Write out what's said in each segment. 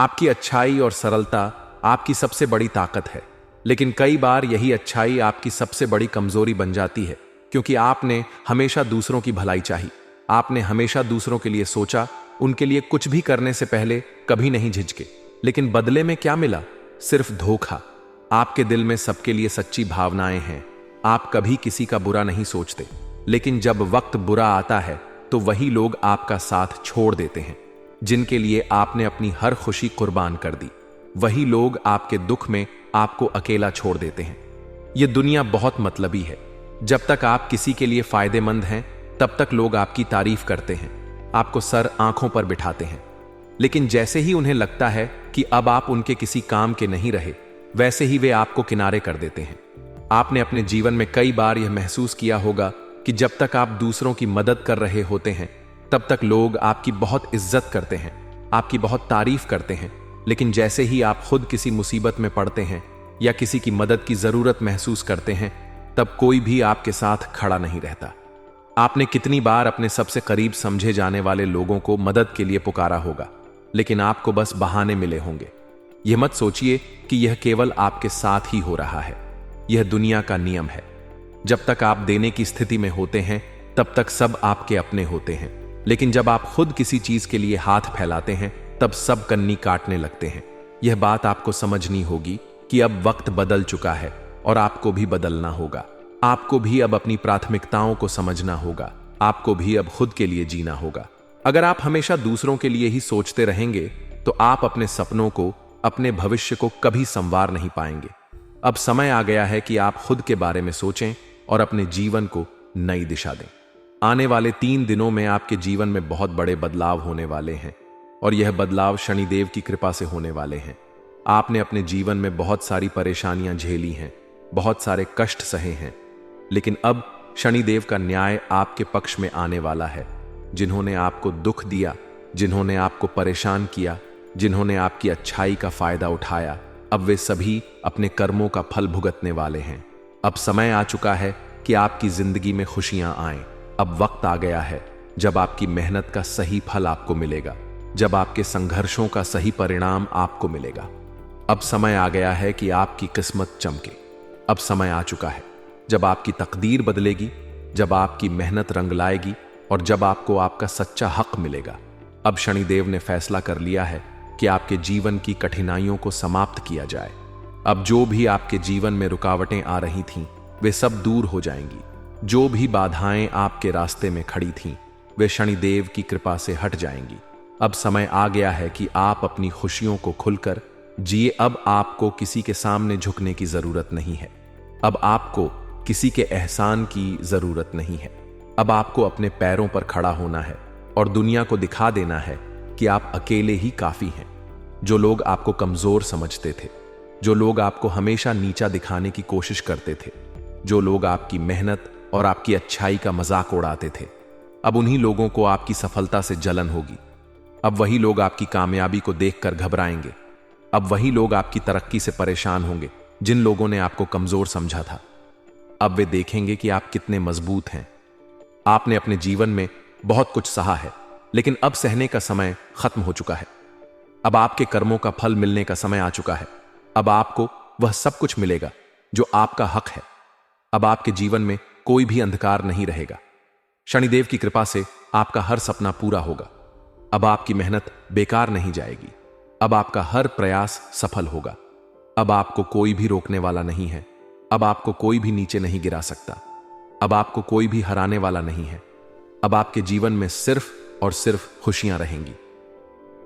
आपकी अच्छाई और सरलता आपकी सबसे बड़ी ताकत है, लेकिन कई बार यही अच्छाई आपकी सबसे बड़ी कमजोरी बन जाती है, क्योंकि आपने हमेशा दूसरों की भलाई चाही। आपने हमेशा दूसरों के लिए सोचा, उनके लिए कुछ भी करने से पहले कभी नहीं झिझके। लेकिन बदले में क्या मिला? सिर्फ धोखा। आपके दिल में सबके लिए सच्ची भावनाएं हैं, आप कभी किसी का बुरा नहीं सोचते, लेकिन जब वक्त बुरा आता है तो वही लोग आपका साथ छोड़ देते हैं जिनके लिए आपने अपनी हर खुशी कुर्बान कर दी। वही लोग आपके दुख में आपको अकेला छोड़ देते हैं। यह दुनिया बहुत मतलबी है। जब तक आप किसी के लिए फायदेमंद हैं तब तक लोग आपकी तारीफ करते हैं, आपको सर आंखों पर बिठाते हैं। लेकिन जैसे ही उन्हें लगता है कि अब आप उनके किसी काम के नहीं रहे, वैसे ही वे आपको किनारे कर देते हैं। आपने अपने जीवन में कई बार यह महसूस किया होगा कि जब तक आप दूसरों की मदद कर रहे होते हैं तब तक लोग आपकी बहुत इज्जत करते हैं, आपकी बहुत तारीफ करते हैं। लेकिन जैसे ही आप खुद किसी मुसीबत में पड़ते हैं या किसी की मदद की जरूरत महसूस करते हैं, तब कोई भी आपके साथ खड़ा नहीं रहता। आपने कितनी बार अपने सबसे करीब समझे जाने वाले लोगों को मदद के लिए पुकारा होगा, लेकिन आपको बस बहाने मिले होंगे। यह मत सोचिए कि यह केवल आपके साथ ही हो रहा है, यह दुनिया का नियम है। जब तक आप देने की स्थिति में होते हैं तब तक सब आपके अपने होते हैं, लेकिन जब आप खुद किसी चीज के लिए हाथ फैलाते हैं तब सब कन्नी काटने लगते हैं। यह बात आपको समझनी होगी कि अब वक्त बदल चुका है और आपको भी बदलना होगा। आपको भी अब अपनी प्राथमिकताओं को समझना होगा, आपको भी अब खुद के लिए जीना होगा। अगर आप हमेशा दूसरों के लिए ही सोचते रहेंगे तो आप अपने सपनों को, अपने भविष्य को कभी संवार नहीं पाएंगे। अब समय आ गया है कि आप खुद के बारे में सोचें और अपने जीवन को नई दिशा दें। आने वाले 3 दिनों में आपके जीवन में बहुत बड़े बदलाव होने वाले हैं और यह बदलाव शनिदेव की कृपा से होने वाले हैं। आपने अपने जीवन में बहुत सारी परेशानियां झेली हैं, बहुत सारे कष्ट सहे हैं, लेकिन अब शनिदेव का न्याय आपके पक्ष में आने वाला है। जिन्होंने आपको दुख दिया, जिन्होंने आपको परेशान किया, जिन्होंने आपकी अच्छाई का फायदा उठाया, अब वे सभी अपने कर्मों का फल भुगतने वाले हैं। अब समय आ चुका है कि आपकी जिंदगी में खुशियां आएं। अब वक्त आ गया है जब आपकी मेहनत का सही फल आपको मिलेगा, जब आपके संघर्षों का सही परिणाम आपको मिलेगा। अब समय आ गया है कि आपकी किस्मत चमके। अब समय आ चुका है जब आपकी तकदीर बदलेगी, जब आपकी मेहनत रंग लाएगी और जब आपको आपका सच्चा हक मिलेगा। अब शनिदेव ने फैसला कर लिया है कि आपके जीवन की कठिनाइयों को समाप्त किया जाए। अब जो भी आपके जीवन में रुकावटें आ रही थीं, वे सब दूर हो जाएंगी। जो भी बाधाएं आपके रास्ते में खड़ी थीं, वे शनिदेव की कृपा से हट जाएंगी। अब समय आ गया है कि आप अपनी खुशियों को खुलकर जिए। अब आपको किसी के सामने झुकने की जरूरत नहीं है। अब आपको किसी के एहसान की जरूरत नहीं है। अब आपको अपने पैरों पर खड़ा होना है और दुनिया को दिखा देना है कि आप अकेले ही काफी हैं। जो लोग आपको कमजोर समझते थे, जो लोग आपको हमेशा नीचा दिखाने की कोशिश करते थे, जो लोग आपकी मेहनत और आपकी अच्छाई का मजाक उड़ाते थे, अब उन्हीं लोगों को आपकी सफलता से जलन होगी। अब वही लोग आपकी कामयाबी को देखकर घबराएंगे। अब वही लोग आपकी तरक्की से परेशान होंगे जिन लोगों ने आपको कमजोर समझा था। अब वे देखेंगे कि आप कितने मजबूत हैं। आपने अपने जीवन में बहुत कुछ सहा है, लेकिन अब सहने का समय खत्म हो चुका है। अब आपके कर्मों का फल मिलने का समय आ चुका है। अब आपको वह सब कुछ मिलेगा जो आपका हक है। अब आपके जीवन में कोई भी अंधकार नहीं रहेगा। शनिदेव की कृपा से आपका हर सपना पूरा होगा। अब आपकी मेहनत बेकार नहीं जाएगी। अब आपका हर प्रयास सफल होगा। अब आपको कोई भी रोकने वाला नहीं है। अब आपको कोई भी नीचे नहीं गिरा सकता। अब आपको कोई भी हराने वाला नहीं है। अब आपके जीवन में सिर्फ और सिर्फ खुशियां रहेंगी।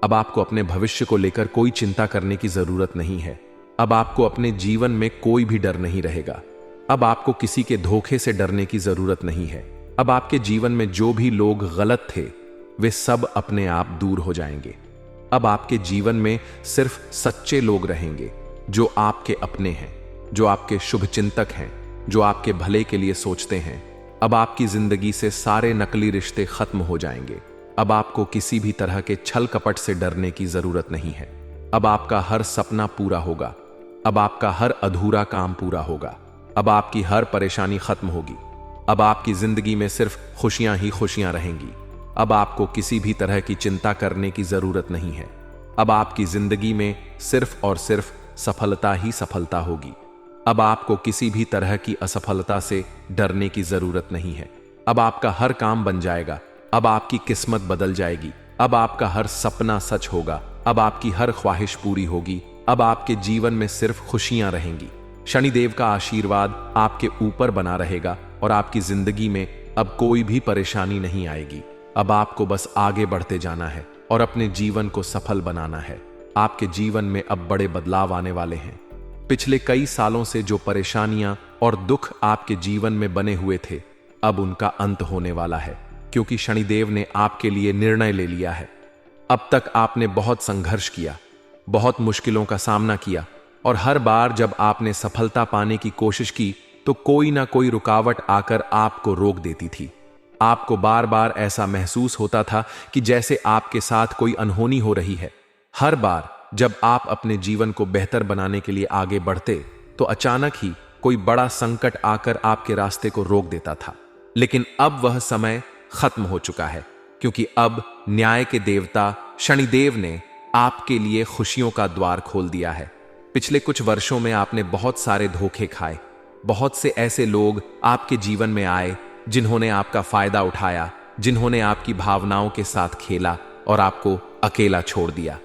अब आपको अपने भविष्य को लेकर कोई चिंता करने की जरूरत नहीं है। अब आपको अपने जीवन में कोई भी डर नहीं रहेगा। अब आपको किसी के धोखे से डरने की जरूरत नहीं है। अब आपके जीवन में जो भी लोग गलत थे, वे सब अपने आप दूर हो जाएंगे। अब आपके जीवन में सिर्फ सच्चे लोग रहेंगे जो आपके अपने हैं, जो आपके शुभ चिंतक हैं, जो आपके भले के लिए सोचते हैं। अब आपकी जिंदगी से सारे नकली रिश्ते खत्म हो जाएंगे। अब आपको किसी भी तरह के छल कपट से डरने की जरूरत नहीं है। अब आपका हर सपना पूरा होगा। अब आपका हर अधूरा काम पूरा होगा। अब आपकी हर परेशानी खत्म होगी। अब आपकी जिंदगी में सिर्फ खुशियां ही खुशियां रहेंगी। अब आपको किसी भी तरह की चिंता करने की जरूरत नहीं है। अब आपकी जिंदगी में सिर्फ और सिर्फ सफलता ही सफलता होगी। अब आपको किसी भी तरह की असफलता से डरने की जरूरत नहीं है। अब आपका हर काम बन जाएगा। अब आपकी किस्मत बदल जाएगी। अब आपका हर सपना सच होगा। अब आपकी हर ख्वाहिश पूरी होगी। अब आपके जीवन में सिर्फ खुशियां रहेंगी। शनिदेव का आशीर्वाद आपके ऊपर बना रहेगा और आपकी जिंदगी में अब कोई भी परेशानी नहीं आएगी। अब आपको बस आगे बढ़ते जाना है और अपने जीवन को सफल बनाना है। आपके जीवन में अब बड़े बदलाव आने वाले हैं। पिछले कई सालों से जो परेशानियां और दुख आपके जीवन में बने हुए थे, अब उनका अंत होने वाला है, क्योंकि शनिदेव ने आपके लिए निर्णय ले लिया है। अब तक आपने बहुत संघर्ष किया, बहुत मुश्किलों का सामना किया और हर बार जब आपने सफलता पाने की कोशिश की तो कोई ना कोई रुकावट आकर आपको रोक देती थी। आपको बार बार ऐसा महसूस होता था कि जैसे आपके साथ कोई अनहोनी हो रही है। हर बार जब आप अपने जीवन को बेहतर बनाने के लिए आगे बढ़ते तो अचानक ही कोई बड़ा संकट आकर आपके रास्ते को रोक देता था। लेकिन अब वह समय खत्म हो चुका है, क्योंकि अब न्याय के देवता शनिदेव ने आपके लिए खुशियों का द्वार खोल दिया है। पिछले कुछ वर्षों में आपने बहुत सारे धोखे खाए। बहुत से ऐसे लोग आपके जीवन में आए जिन्होंने आपका फायदा उठाया, जिन्होंने आपकी भावनाओं के साथ खेला और आपको अकेला छोड़ दिया।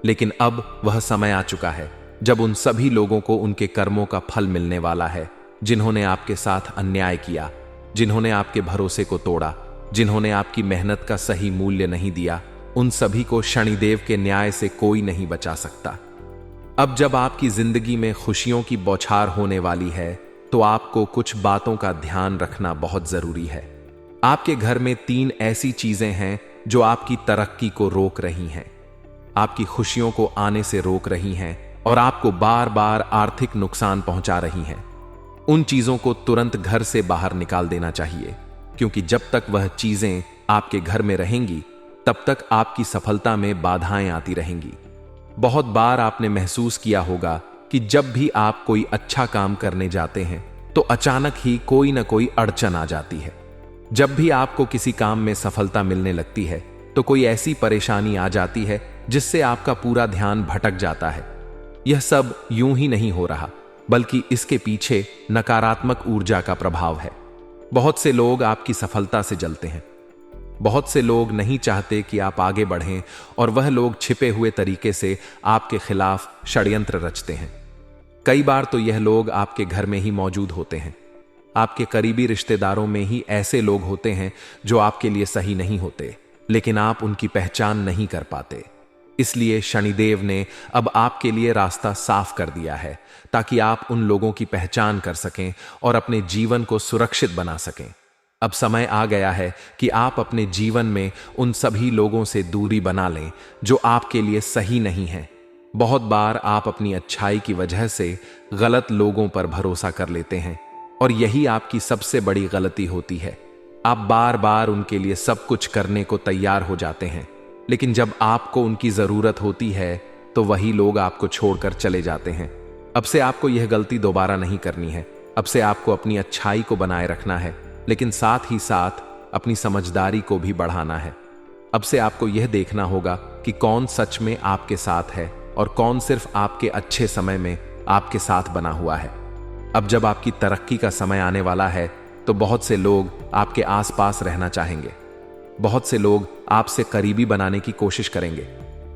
लेकिन अब वह समय आ चुका है जब उन सभी लोगों को उनके कर्मों का फल मिलने वाला है, जिन्होंने आपके साथ अन्याय किया, जिन्होंने आपके भरोसे को तोड़ा, जिन्होंने आपकी मेहनत का सही मूल्य नहीं दिया। उन सभी को शनिदेव के न्याय से कोई नहीं बचा सकता। अब जब आपकी जिंदगी में खुशियों की बौछार होने वाली है तो आपको कुछ बातों का ध्यान रखना बहुत जरूरी है। आपके घर में 3 ऐसी चीजें हैं जो आपकी तरक्की को रोक रही हैं, आपकी खुशियों को आने से रोक रही हैं और आपको बार बार आर्थिक नुकसान पहुंचा रही हैं। उन चीजों को तुरंत घर से बाहर निकाल देना चाहिए, क्योंकि जब तक वह चीजें आपके घर में रहेंगी तब तक आपकी सफलता में बाधाएं आती रहेंगी। बहुत बार आपने महसूस किया होगा कि जब भी आप कोई अच्छा काम करने जाते हैं तो अचानक ही कोई ना कोई अड़चन आ जाती है। जब भी आपको किसी काम में सफलता मिलने लगती है तो कोई ऐसी परेशानी आ जाती है जिससे आपका पूरा ध्यान भटक जाता है। यह सब यूं ही नहीं हो रहा, बल्कि इसके पीछे नकारात्मक ऊर्जा का प्रभाव है। बहुत से लोग आपकी सफलता से जलते हैं। बहुत से लोग नहीं चाहते कि आप आगे बढ़ें और वह लोग छिपे हुए तरीके से आपके खिलाफ षड्यंत्र रचते हैं। कई बार तो यह लोग आपके घर में ही मौजूद होते हैं। आपके करीबी रिश्तेदारों में ही ऐसे लोग होते हैं जो आपके लिए सही नहीं होते, लेकिन आप उनकी पहचान नहीं कर पाते। इसलिए शनिदेव ने अब आपके लिए रास्ता साफ कर दिया है ताकि आप उन लोगों की पहचान कर सकें और अपने जीवन को सुरक्षित बना सकें। अब समय आ गया है कि आप अपने जीवन में उन सभी लोगों से दूरी बना लें जो आपके लिए सही नहीं हैं। बहुत बार आप अपनी अच्छाई की वजह से गलत लोगों पर भरोसा कर लेते हैं और यही आपकी सबसे बड़ी गलती होती है। आप बार बार उनके लिए सब कुछ करने को तैयार हो जाते हैं, लेकिन जब आपको उनकी जरूरत होती है तो वही लोग आपको छोड़कर चले जाते हैं। अब से आपको यह गलती दोबारा नहीं करनी है। अब से आपको अपनी अच्छाई को बनाए रखना है, लेकिन साथ ही साथ अपनी समझदारी को भी बढ़ाना है। अब से आपको यह देखना होगा कि कौन सच में आपके साथ है और कौन सिर्फ आपके अच्छे समय में आपके साथ बना हुआ है। अब जब आपकी तरक्की का समय आने वाला है तो बहुत से लोग आपके आसपास रहना चाहेंगे। बहुत से लोग आपसे करीबी बनाने की कोशिश करेंगे,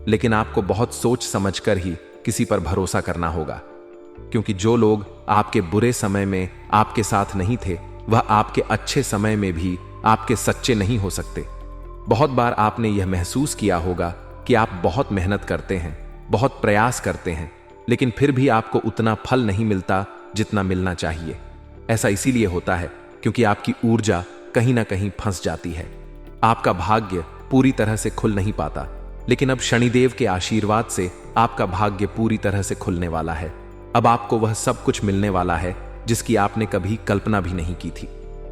लेकिन आपको बहुत सोच समझकर ही किसी पर भरोसा करना होगा, क्योंकि जो लोग आपके बुरे समय में आपके साथ नहीं थे वह आपके अच्छे समय में भी आपके सच्चे नहीं हो सकते। बहुत बार आपने यह महसूस किया होगा कि आप बहुत मेहनत करते हैं, बहुत प्रयास करते हैं, लेकिन फिर भी आपको उतना फल नहीं मिलता जितना मिलना चाहिए। ऐसा इसीलिए होता है क्योंकि आपकी ऊर्जा कहीं ना कहीं फंस जाती है। आपका भाग्य पूरी तरह से खुल नहीं पाता, लेकिन अब शनिदेव के आशीर्वाद से आपका भाग्य पूरी तरह से खुलने वाला है। अब आपको वह सब कुछ मिलने वाला है जिसकी आपने कभी कल्पना भी नहीं की थी।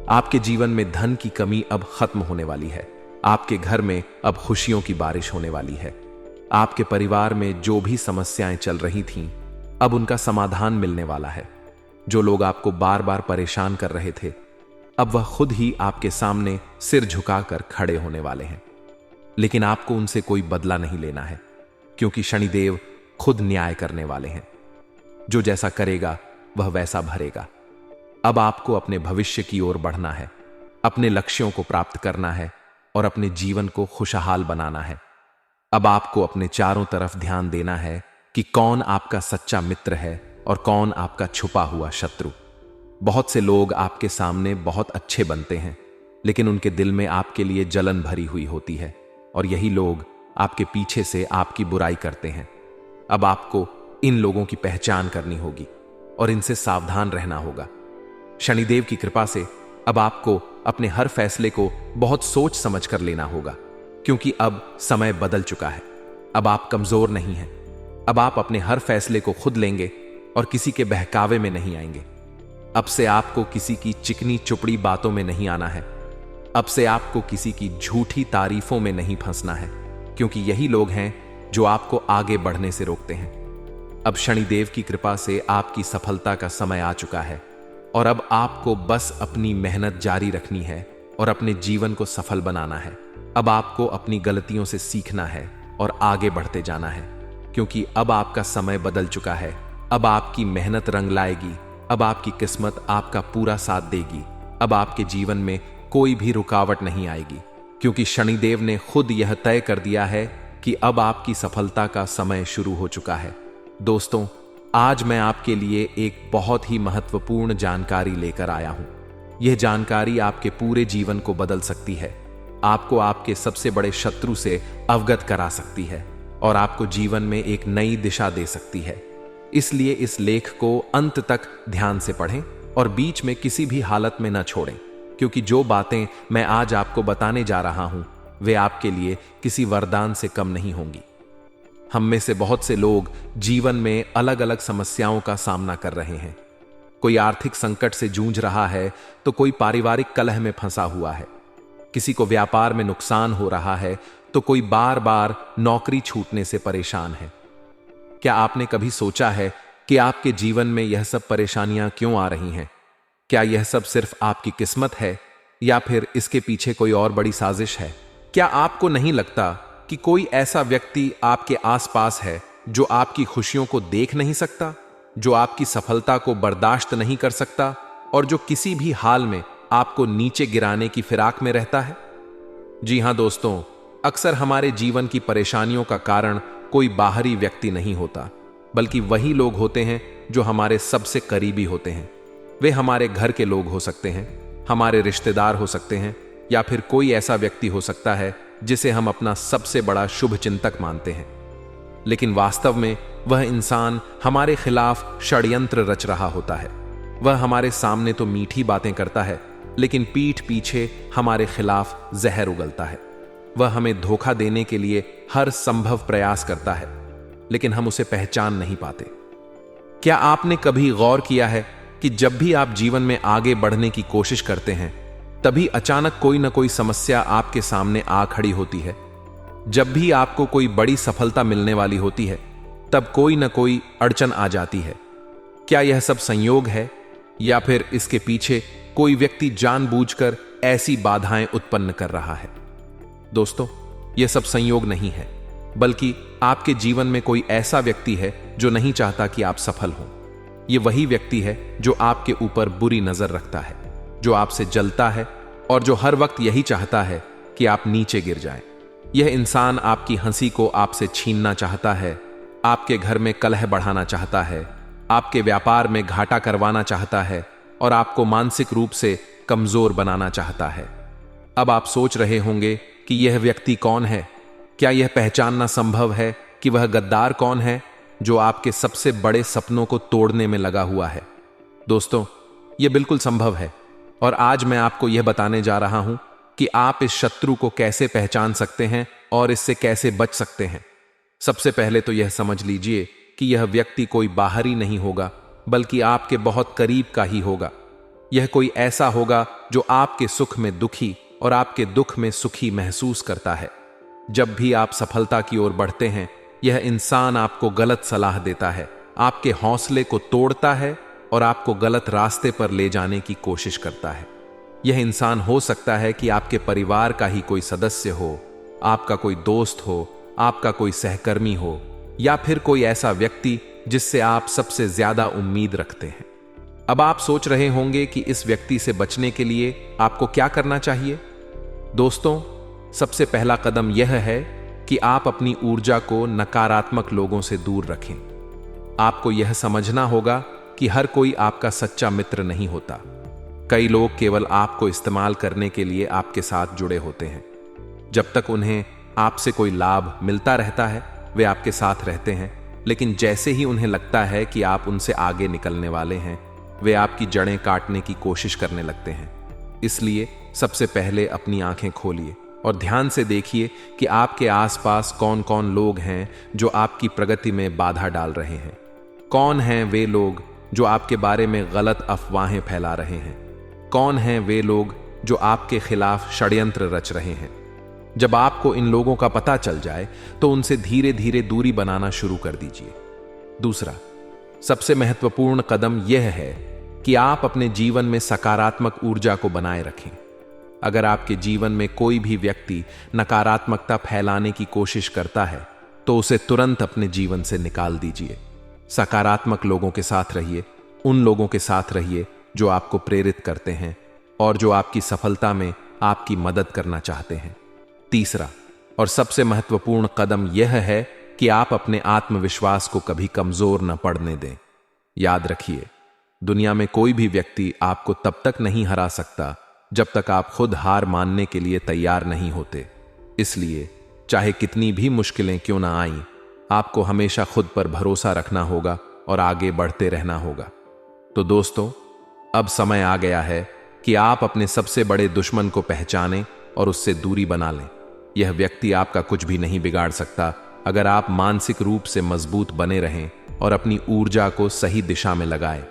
आपके जीवन में धन की कमी अब खत्म होने वाली है। आपके घर में अब खुशियों की बारिश होने वाली है। आपके परिवार में जो भी समस्याएं चल रही थीं, अब उनका समाधान मिलने वाला है। जो लोग आपको बार बार परेशान कर रहे थे, अब वह खुद ही आपके सामने सिर झुकाकर खड़े होने वाले हैं। लेकिन आपको उनसे कोई बदला नहीं लेना है, क्योंकि शनिदेव खुद न्याय करने वाले हैं। जो जैसा करेगा वह वैसा भरेगा। अब आपको अपने भविष्य की ओर बढ़ना है, अपने लक्ष्यों को प्राप्त करना है और अपने जीवन को खुशहाल बनाना है। अब आपको अपने चारों तरफ ध्यान देना है कि कौन आपका सच्चा मित्र है और कौन आपका छुपा हुआ शत्रु। बहुत से लोग आपके सामने बहुत अच्छे बनते हैं, लेकिन उनके दिल में आपके लिए जलन भरी हुई होती है और यही लोग आपके पीछे से आपकी बुराई करते हैं। अब आपको इन लोगों की पहचान करनी होगी और इनसे सावधान रहना होगा। शनिदेव की कृपा से अब आपको अपने हर फैसले को बहुत सोच समझ कर लेना होगा, क्योंकि अब समय बदल चुका है। अब आप कमजोर नहीं हैं। अब आप अपने हर फैसले को खुद लेंगे और किसी के बहकावे में नहीं आएंगे। अब से आपको किसी की चिकनी चुपड़ी बातों में नहीं आना है। अब से आपको किसी की झूठी तारीफों में नहीं फंसना है, क्योंकि यही लोग हैं जो आपको आगे बढ़ने से रोकते हैं। अब शनिदेव की कृपा से आपकी सफलता का समय आ चुका है और अब आपको बस अपनी मेहनत जारी रखनी है और अपने जीवन को सफल बनाना है। अब आपको अपनी गलतियों से सीखना है और आगे बढ़ते जाना है, क्योंकि अब आपका समय बदल चुका है। अब आपकी मेहनत रंग लाएगी। अब आपकी किस्मत आपका पूरा साथ देगी। अब आपके जीवन में कोई भी रुकावट नहीं आएगी, क्योंकि शनिदेव ने खुद यह तय कर दिया है कि अब आपकी सफलता का समय शुरू हो चुका है। दोस्तों, आज मैं आपके लिए एक बहुत ही महत्वपूर्ण जानकारी लेकर आया हूं। यह जानकारी आपके पूरे जीवन को बदल सकती है, आपको आपके सबसे बड़े शत्रु से अवगत करा सकती है और आपको जीवन में एक नई दिशा दे सकती है। इसलिए इस लेख को अंत तक ध्यान से पढ़ें और बीच में किसी भी हालत में न छोड़ें, क्योंकि जो बातें मैं आज आपको बताने जा रहा हूं वे आपके लिए किसी वरदान से कम नहीं होंगी। हम में से बहुत से लोग जीवन में अलग अलग समस्याओं का सामना कर रहे हैं। कोई आर्थिक संकट से जूझ रहा है तो कोई पारिवारिक कलह में फंसा हुआ है, किसी को व्यापार में नुकसान हो रहा है तो कोई बार बार नौकरी छूटने से परेशान है। क्या आपने कभी सोचा है कि आपके जीवन में यह सब परेशानियां क्यों आ रही हैं? क्या यह सब सिर्फ आपकी किस्मत है या फिर इसके पीछे कोई और बड़ी साजिश है? क्या आपको नहीं लगता कि कोई ऐसा व्यक्ति आपके आसपास है जो आपकी खुशियों को देख नहीं सकता, जो आपकी सफलता को बर्दाश्त नहीं कर सकता और जो किसी भी हाल में आपको नीचे गिराने की फिराक में रहता है? जी हां दोस्तों, अक्सर हमारे जीवन की परेशानियों का कारण कोई बाहरी व्यक्ति नहीं होता, बल्कि वही लोग होते हैं जो हमारे सबसे करीबी होते हैं। वे हमारे घर के लोग हो सकते हैं, हमारे रिश्तेदार हो सकते हैं, या फिर कोई ऐसा व्यक्ति हो सकता है जिसे हम अपना सबसे बड़ा शुभ चिंतक मानते हैं। लेकिन वास्तव में वह इंसान हमारे खिलाफ षड्यंत्र रच रहा होता है। वह हमारे सामने तो मीठी बातें करता है, लेकिन पीठ पीछे हमारे खिलाफ जहर उगलता है। वह हमें धोखा देने के लिए हर संभव प्रयास करता है, लेकिन हम उसे पहचान नहीं पाते। क्या आपने कभी गौर किया है कि जब भी आप जीवन में आगे बढ़ने की कोशिश करते हैं, तभी अचानक कोई न कोई समस्या आपके सामने आ खड़ी होती है? जब भी आपको कोई बड़ी सफलता मिलने वाली होती है, तब कोई न कोई अड़चन आ जाती है। क्या यह सब संयोग है या फिर इसके पीछे कोई व्यक्ति जानबूझकर ऐसी बाधाएं उत्पन्न कर रहा है? दोस्तों, यह सब संयोग नहीं है, बल्कि आपके जीवन में कोई ऐसा व्यक्ति है जो नहीं चाहता कि आप सफल हों। यह वही व्यक्ति है जो आपके ऊपर बुरी नजर रखता है, जो आपसे जलता है और जो हर वक्त यही चाहता है कि आप नीचे गिर जाएं। यह इंसान आपकी हंसी को आपसे छीनना चाहता है, आपके घर में कलह बढ़ाना चाहता है, आपके व्यापार में घाटा करवाना चाहता है और आपको मानसिक रूप से कमजोर बनाना चाहता है। अब आप सोच रहे होंगे कि यह व्यक्ति कौन है? क्या यह पहचानना संभव है कि वह गद्दार कौन है जो आपके सबसे बड़े सपनों को तोड़ने में लगा हुआ है? दोस्तों, यह बिल्कुल संभव है और आज मैं आपको यह बताने जा रहा हूं कि आप इस शत्रु को कैसे पहचान सकते हैं और इससे कैसे बच सकते हैं। सबसे पहले तो यह समझ लीजिए कि यह व्यक्ति कोई बाहरी नहीं होगा, बल्कि आपके बहुत करीब का ही होगा। यह कोई ऐसा होगा जो आपके सुख में दुखी और आपके दुख में सुखी महसूस करता है। जब भी आप सफलता की ओर बढ़ते हैं, यह इंसान आपको गलत सलाह देता है, आपके हौसले को तोड़ता है और आपको गलत रास्ते पर ले जाने की कोशिश करता है। यह इंसान हो सकता है कि आपके परिवार का ही कोई सदस्य हो, आपका कोई दोस्त हो, आपका कोई सहकर्मी हो या फिर कोई ऐसा व्यक्ति जिससे आप सबसे ज्यादा उम्मीद रखते हैं। अब आप सोच रहे होंगे कि इस व्यक्ति से बचने के लिए आपको क्या करना चाहिए। दोस्तों, सबसे पहला कदम यह है कि आप अपनी ऊर्जा को नकारात्मक लोगों से दूर रखें। आपको यह समझना होगा कि हर कोई आपका सच्चा मित्र नहीं होता। कई लोग केवल आपको इस्तेमाल करने के लिए आपके साथ जुड़े होते हैं। जब तक उन्हें आपसे कोई लाभ मिलता रहता है, वे आपके साथ रहते हैं, लेकिन जैसे ही उन्हें लगता है कि आप उनसे आगे निकलने वाले हैं, वे आपकी जड़ें काटने की कोशिश करने लगते हैं। इसलिए सबसे पहले अपनी आंखें खोलिए और ध्यान से देखिए कि आपके आसपास कौन कौन लोग हैं जो आपकी प्रगति में बाधा डाल रहे हैं। कौन हैं वे लोग जो आपके बारे में गलत अफवाहें फैला रहे हैं। कौन हैं वे लोग जो आपके खिलाफ षड्यंत्र रच रहे हैं। जब आपको इन लोगों का पता चल जाए तो उनसे धीरे धीरे दूरी बनाना शुरू कर दीजिए। दूसरा, सबसे महत्वपूर्ण कदम यह है कि आप अपने जीवन में सकारात्मक ऊर्जा को बनाए रखें। अगर आपके जीवन में कोई भी व्यक्ति नकारात्मकता फैलाने की कोशिश करता है तो उसे तुरंत अपने जीवन से निकाल दीजिए। सकारात्मक लोगों के साथ रहिए, उन लोगों के साथ रहिए जो आपको प्रेरित करते हैं और जो आपकी सफलता में आपकी मदद करना चाहते हैं। तीसरा और सबसे महत्वपूर्ण कदम यह है कि आप अपने आत्मविश्वास को कभी कमजोर न पड़ने दें। याद रखिए, दुनिया में कोई भी व्यक्ति आपको तब तक नहीं हरा सकता जब तक आप खुद हार मानने के लिए तैयार नहीं होते। इसलिए चाहे कितनी भी मुश्किलें क्यों ना आईं, आपको हमेशा खुद पर भरोसा रखना होगा और आगे बढ़ते रहना होगा। तो दोस्तों, अब समय आ गया है कि आप अपने सबसे बड़े दुश्मन को पहचानें और उससे दूरी बना लें। यह व्यक्ति आपका कुछ भी नहीं बिगाड़ सकता अगर आप मानसिक रूप से मजबूत बने रहें और अपनी ऊर्जा को सही दिशा में लगाएं।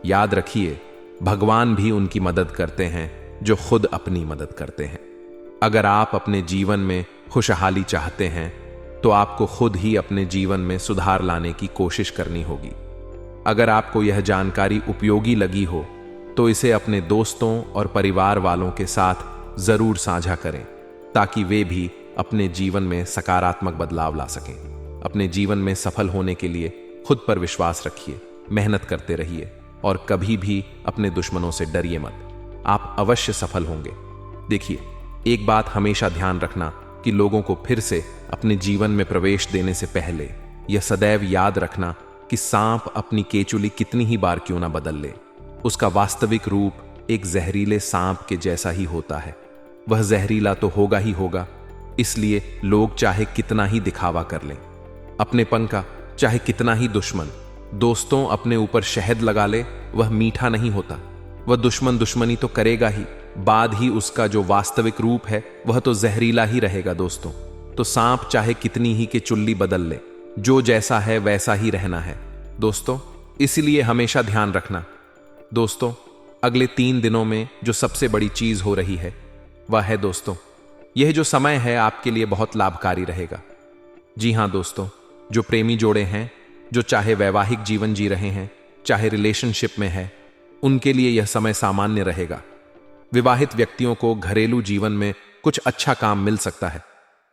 याद रखिए, भगवान भी उनकी मदद करते हैं जो खुद अपनी मदद करते हैं। अगर आप अपने जीवन में खुशहाली चाहते हैं तो आपको खुद ही अपने जीवन में सुधार लाने की कोशिश करनी होगी। अगर आपको यह जानकारी उपयोगी लगी हो तो इसे अपने दोस्तों और परिवार वालों के साथ जरूर साझा करें ताकि वे भी अपने जीवन में सकारात्मक बदलाव ला सकें। अपने जीवन में सफल होने के लिए खुद पर विश्वास रखिए, मेहनत करते रहिए और कभी भी अपने दुश्मनों से डरिए मत। आप अवश्य सफल होंगे। देखिए, एक बात हमेशा ध्यान रखना कि लोगों को फिर से अपने जीवन में प्रवेश देने से पहले यह सदैव याद रखना कि सांप अपनी केचुली कितनी ही बार क्यों ना बदल ले, उसका वास्तविक रूप एक जहरीले सांप के जैसा ही होता है। वह जहरीला तो होगा ही होगा, इसलिए लोग चाहे कितना ही दिखावा कर लें, अपनेपन का चाहे कितना ही दोस्तों अपने ऊपर शहद लगा ले, वह मीठा नहीं होता। वह दुश्मनी तो करेगा ही, बाद ही उसका जो वास्तविक रूप है वह तो जहरीला ही रहेगा दोस्तों। तो सांप चाहे कितनी ही के चुल्ली बदल ले, जो जैसा है वैसा ही रहना है दोस्तों। इसलिए हमेशा ध्यान रखना। दोस्तों, अगले 3 दिनों में जो सबसे बड़ी चीज हो रही है वह है दोस्तों, यह जो समय है आपके लिए बहुत लाभकारी रहेगा। जी हां दोस्तों, जो प्रेमी जोड़े हैं, जो चाहे वैवाहिक जीवन जी रहे हैं चाहे रिलेशनशिप में है, उनके लिए यह समय सामान्य रहेगा। विवाहित व्यक्तियों को घरेलू जीवन में कुछ अच्छा काम मिल सकता है।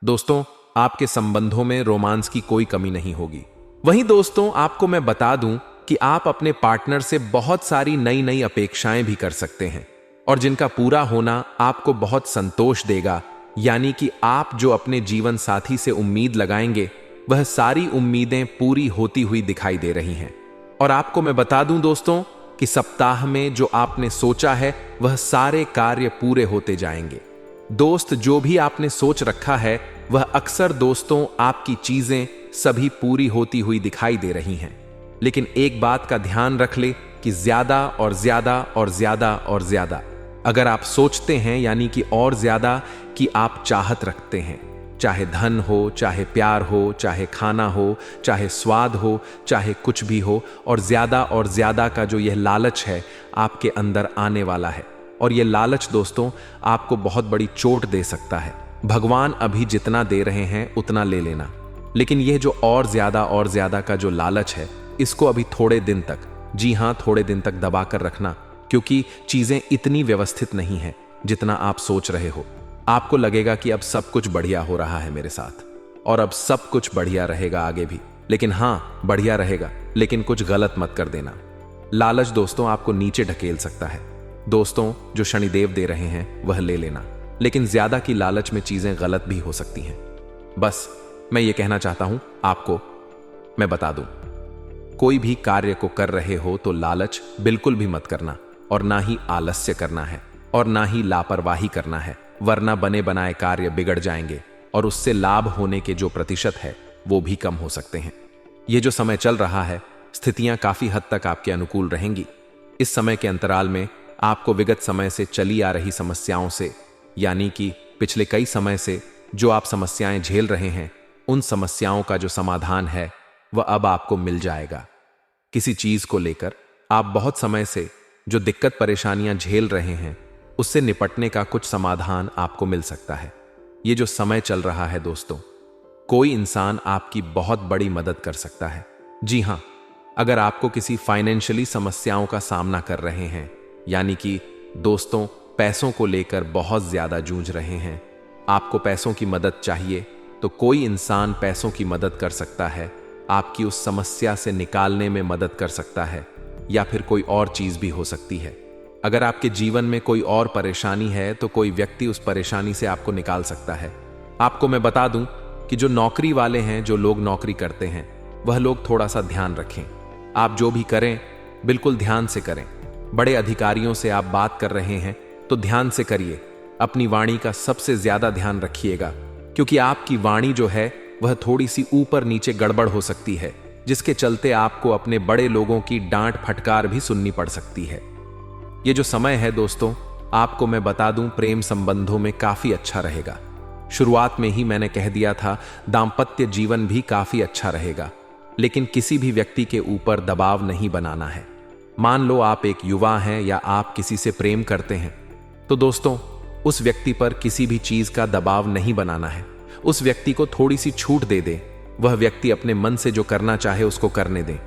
दोस्तों, आपके संबंधों में रोमांस की कोई कमी नहीं होगी। वहीं दोस्तों, आपको मैं बता दूं कि आप अपने पार्टनर से बहुत सारी नई नई अपेक्षाएं भी कर सकते हैं और जिनका पूरा होना आपको बहुत संतोष देगा। यानी कि आप जो अपने जीवन साथी से उम्मीद लगाएंगे वह सारी उम्मीदें पूरी होती हुई दिखाई दे रही हैं। और आपको मैं बता दूं दोस्तों कि सप्ताह में जो आपने सोचा है वह सारे कार्य पूरे होते जाएंगे। दोस्त, जो भी आपने सोच रखा है वह अक्सर दोस्तों आपकी चीजें सभी पूरी होती हुई दिखाई दे रही हैं। लेकिन एक बात का ध्यान रख ले कि ज्यादा और ज्यादा और ज्यादा और ज्यादा अगर आप सोचते हैं, यानी कि और ज्यादा कि आप चाहत रखते हैं, चाहे धन हो, चाहे प्यार हो, चाहे खाना हो, चाहे स्वाद हो, चाहे कुछ भी हो, और ज्यादा का जो यह लालच है आपके अंदर आने वाला है। और यह लालच दोस्तों आपको बहुत बड़ी चोट दे सकता है। भगवान अभी जितना दे रहे हैं उतना ले लेना, लेकिन यह जो और ज्यादा का जो लालच है, इसको अभी थोड़े दिन तक, जी हां थोड़े दिन तक दबा कर रखना, क्योंकि चीजें इतनी व्यवस्थित नहीं है जितना आप सोच रहे हो। आपको लगेगा कि अब सब कुछ बढ़िया हो रहा है मेरे साथ और अब सब कुछ बढ़िया रहेगा आगे भी, लेकिन हाँ, बढ़िया रहेगा, लेकिन कुछ गलत मत कर देना। लालच दोस्तों आपको नीचे ढकेल सकता है। दोस्तों जो शनिदेव दे रहे हैं वह ले लेना, लेकिन ज्यादा की लालच में चीजें गलत भी हो सकती हैं। बस मैं ये कहना चाहता हूं आपको, मैं बता दूं, कोई भी कार्य को कर रहे हो तो लालच बिल्कुल भी मत करना, और ना ही आलस्य करना है, और ना ही लापरवाही करना है, वरना बने बनाए कार्य बिगड़ जाएंगे और उससे लाभ होने के जो प्रतिशत है वो भी कम हो सकते हैं। ये जो समय चल रहा है, स्थितियां काफी हद तक आपके अनुकूल रहेंगी। इस समय के अंतराल में आपको विगत समय से चली आ रही समस्याओं से, यानी कि पिछले कई समय से जो आप समस्याएं झेल रहे हैं, उन समस्याओं का जो समाधान है वह अब आपको मिल जाएगा। किसी चीज को लेकर आप बहुत समय से जो दिक्कत परेशानियां झेल रहे हैं, उससे निपटने का कुछ समाधान आपको मिल सकता है। ये जो समय चल रहा है दोस्तों, कोई इंसान आपकी बहुत बड़ी मदद कर सकता है। जी हां, अगर आपको किसी फाइनेंशियली समस्याओं का सामना कर रहे हैं, यानी कि दोस्तों पैसों को लेकर बहुत ज्यादा जूझ रहे हैं, आपको पैसों की मदद चाहिए, तो कोई इंसान पैसों की मदद कर सकता है, आपकी उस समस्या से निकालने में मदद कर सकता है, या फिर कोई और चीज भी हो सकती है। अगर आपके जीवन में कोई और परेशानी है तो कोई व्यक्ति उस परेशानी से आपको निकाल सकता है। आपको मैं बता दूं कि जो नौकरी वाले हैं, जो लोग नौकरी करते हैं, वह लोग थोड़ा सा ध्यान रखें। आप जो भी करें बिल्कुल ध्यान से करें। बड़े अधिकारियों से आप बात कर रहे हैं तो ध्यान से करिए। अपनी वाणी का सबसे ज्यादा ध्यान रखिएगा, क्योंकि आपकी वाणी जो है वह थोड़ी सी ऊपर नीचे गड़बड़ हो सकती है, जिसके चलते आपको अपने बड़े लोगों की डांट फटकार भी सुननी पड़ सकती है। ये जो समय है दोस्तों, आपको मैं बता दूं, प्रेम संबंधों में काफी अच्छा रहेगा। शुरुआत में ही मैंने कह दिया था, दाम्पत्य जीवन भी काफी अच्छा रहेगा, लेकिन किसी भी व्यक्ति के ऊपर दबाव नहीं बनाना है। मान लो आप एक युवा हैं या आप किसी से प्रेम करते हैं, तो दोस्तों उस व्यक्ति पर किसी भी चीज का दबाव नहीं बनाना है। उस व्यक्ति को थोड़ी सी छूट दे दे, वह व्यक्ति अपने मन से जो करना चाहे उसको करने दे,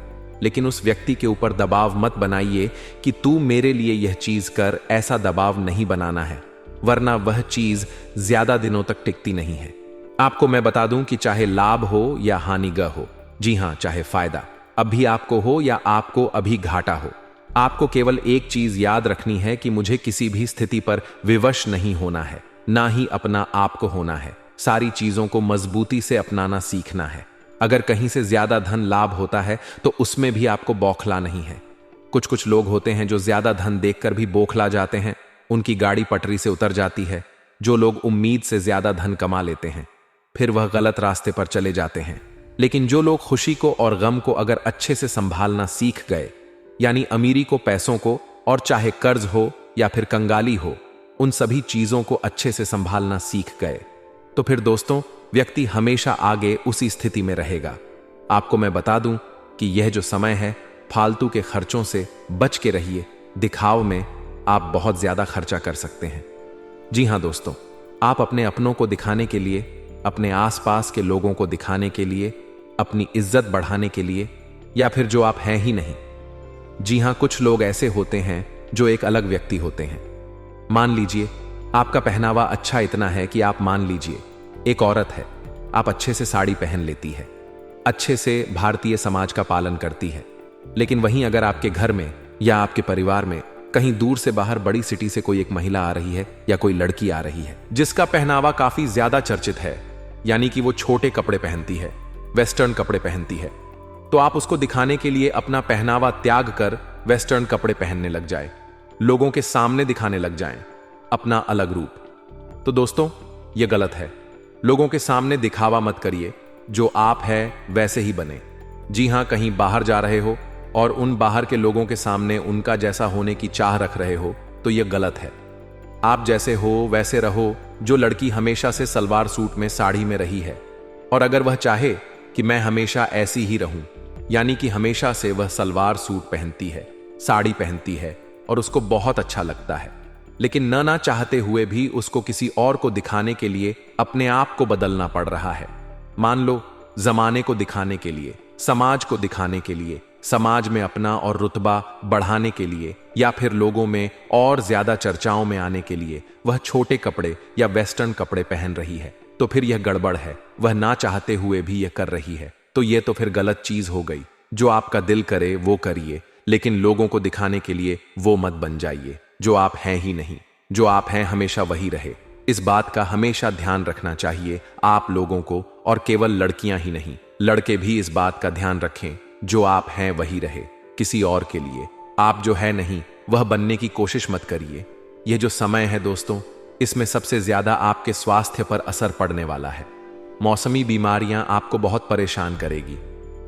लेकिन उस व्यक्ति के ऊपर दबाव मत बनाइए कि तू मेरे लिए यह चीज कर। ऐसा दबाव नहीं बनाना है, वरना वह चीज ज्यादा दिनों तक टिकती नहीं है। आपको मैं बता दूं कि चाहे लाभ हो या हानिगह हो, जी हां, चाहे फायदा अभी आपको हो या आपको अभी घाटा हो, आपको केवल एक चीज याद रखनी है कि मुझे किसी भी स्थिति पर विवश नहीं होना है, ना ही अपना आप को होना है। सारी चीजों को मजबूती से अपनाना सीखना है। अगर कहीं से ज्यादा धन लाभ होता है तो उसमें भी आपको बौखला नहीं है। कुछ कुछ लोग होते हैं जो ज्यादा धन देखकर भी बौखला जाते हैं, उनकी गाड़ी पटरी से उतर जाती है। जो लोग उम्मीद से ज्यादा धन कमा लेते हैं, फिर वह गलत रास्ते पर चले जाते हैं। लेकिन जो लोग खुशी को और गम को अगर अच्छे से संभालना सीख गए, यानी अमीरी को, पैसों को, और चाहे कर्ज हो या फिर कंगाली हो, उन सभी चीजों को अच्छे से संभालना सीख गए, तो फिर दोस्तों व्यक्ति हमेशा आगे उसी स्थिति में रहेगा। आपको मैं बता दूं कि यह जो समय है, फालतू के खर्चों से बच के रहिए। दिखाव में आप बहुत ज्यादा खर्चा कर सकते हैं। जी हां दोस्तों, आप अपने अपनों को दिखाने के लिए, अपने आसपास के लोगों को दिखाने के लिए, अपनी इज्जत बढ़ाने के लिए, या फिर जो आप हैं ही नहीं। जी हां, कुछ लोग ऐसे होते हैं जो एक अलग व्यक्ति होते हैं। मान लीजिए आपका पहनावा अच्छा इतना है कि आप मान लीजिए एक औरत है, आप अच्छे से साड़ी पहन लेती है, अच्छे से भारतीय समाज का पालन करती है, लेकिन वहीं अगर आपके घर में या आपके परिवार में कहीं दूर से बाहर बड़ी सिटी से कोई एक महिला आ रही है या कोई लड़की आ रही है जिसका पहनावा काफी ज्यादा चर्चित है, यानी कि वो छोटे कपड़े पहनती है, वेस्टर्न कपड़े पहनती है, तो आप उसको दिखाने के लिए अपना पहनावा त्याग कर वेस्टर्न कपड़े पहनने लग जाए, लोगों के सामने दिखाने लग जाएं अपना अलग रूप। तो दोस्तों यह गलत है। लोगों के सामने दिखावा मत करिए, जो आप है वैसे ही बने। जी हां, कहीं बाहर जा रहे हो और उन बाहर के लोगों के सामने उनका जैसा होने की चाह रख रहे हो, तो यह गलत है। आप जैसे हो वैसे रहो। जो लड़की हमेशा से सलवार सूट में, साड़ी में रही है, और अगर वह चाहे कि मैं हमेशा ऐसी ही रहूं, यानी कि हमेशा से वह सलवार सूट पहनती है, साड़ी पहनती है और उसको बहुत अच्छा लगता है, लेकिन ना चाहते हुए भी उसको किसी और को दिखाने के लिए अपने आप को बदलना पड़ रहा है। मान लो जमाने को दिखाने के लिए, समाज को दिखाने के लिए, समाज में अपना और रुतबा बढ़ाने के लिए, या फिर लोगों में और ज्यादा चर्चाओं में आने के लिए वह छोटे कपड़े या वेस्टर्न कपड़े पहन रही है, तो फिर यह गड़बड़ है। वह ना चाहते हुए भी यह कर रही है। तो ये तो फिर गलत चीज हो गई। जो आपका दिल करे वो करिए, लेकिन लोगों को दिखाने के लिए वो मत बन जाइए जो आप हैं ही नहीं। जो आप हैं हमेशा वही रहे। इस बात का हमेशा ध्यान रखना चाहिए आप लोगों को, और केवल लड़कियां ही नहीं, लड़के भी इस बात का ध्यान रखें जो आप हैं वही रहे, किसी और के लिए। आप जो है नहीं वह बनने की कोशिश मत करिए। यह जो समय है दोस्तों, इसमें सबसे ज्यादा आपके स्वास्थ्य पर असर पड़ने वाला है। मौसमी बीमारियां आपको बहुत परेशान करेगी।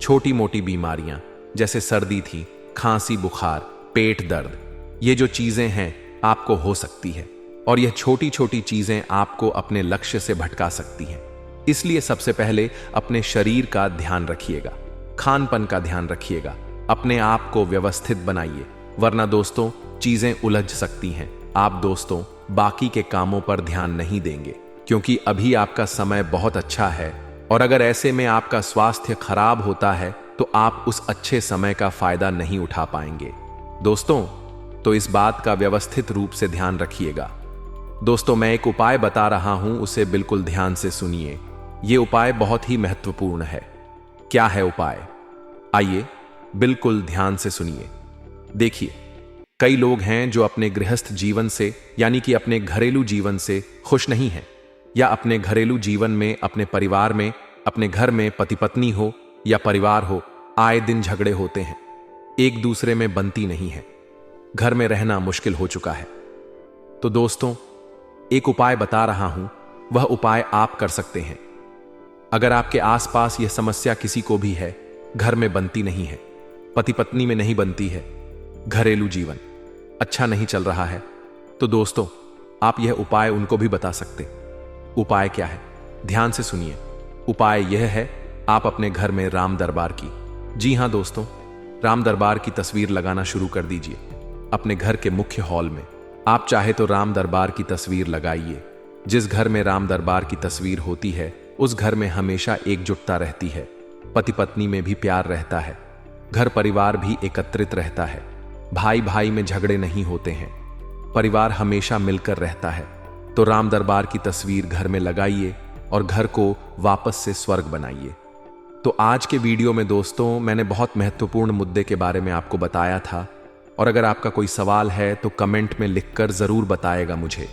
छोटी मोटी बीमारियां जैसे सर्दी थी, खांसी, बुखार, पेट दर्द, ये जो चीजें हैं आपको हो सकती है, और यह छोटी छोटी चीजें आपको अपने लक्ष्य से भटका सकती हैं। इसलिए सबसे पहले अपने शरीर का ध्यान रखिएगा, खानपान का ध्यान रखिएगा, अपने आप को व्यवस्थित बनाइए, वरना दोस्तों चीजें उलझ सकती हैं। आप दोस्तों बाकी के कामों पर ध्यान नहीं देंगे, क्योंकि अभी आपका समय बहुत अच्छा है, और अगर ऐसे में आपका स्वास्थ्य खराब होता है तो आप उस अच्छे समय का फायदा नहीं उठा पाएंगे। दोस्तों तो इस बात का व्यवस्थित रूप से ध्यान रखिएगा। दोस्तों मैं एक उपाय बता रहा हूं, उसे बिल्कुल ध्यान से सुनिए। यह उपाय बहुत ही महत्वपूर्ण है। क्या है उपाय? आइए बिल्कुल ध्यान से सुनिए। देखिए, कई लोग हैं जो अपने गृहस्थ जीवन से, यानी कि अपने घरेलू जीवन से खुश नहीं हैं, या अपने घरेलू जीवन में, अपने परिवार में, अपने घर में पति पत्नी हो या परिवार हो, आए दिन झगड़े होते हैं, एक दूसरे में बनती नहीं है, घर में रहना मुश्किल हो चुका है। तो दोस्तों एक उपाय बता रहा हूं, वह उपाय आप कर सकते हैं। अगर आपके आसपास यह समस्या किसी को भी है, घर में बनती नहीं है, पति पत्नी में नहीं बनती है, घरेलू जीवन अच्छा नहीं चल रहा है, तो दोस्तों आप यह उपाय उनको भी बता सकते। उपाय क्या है? ध्यान से सुनिए। उपाय यह है, आप अपने घर में राम दरबार की, जी हां दोस्तों, राम दरबार की तस्वीर लगाना शुरू कर दीजिए। अपने घर के मुख्य हॉल में आप चाहे तो राम दरबार की तस्वीर लगाइए। जिस घर में राम दरबार की तस्वीर होती है उस घर में हमेशा एकजुटता रहती है, पति पत्नी में भी प्यार रहता है, घर परिवार भी एकत्रित रहता है, भाई भाई में झगड़े नहीं होते हैं, परिवार हमेशा मिलकर रहता है। तो राम दरबार की तस्वीर घर में लगाइए और घर को वापस से स्वर्ग बनाइए। तो आज के वीडियो में दोस्तों मैंने बहुत महत्वपूर्ण मुद्दे के बारे में आपको बताया था, और अगर आपका कोई सवाल है तो कमेंट में लिखकर जरूर बताएगा मुझे।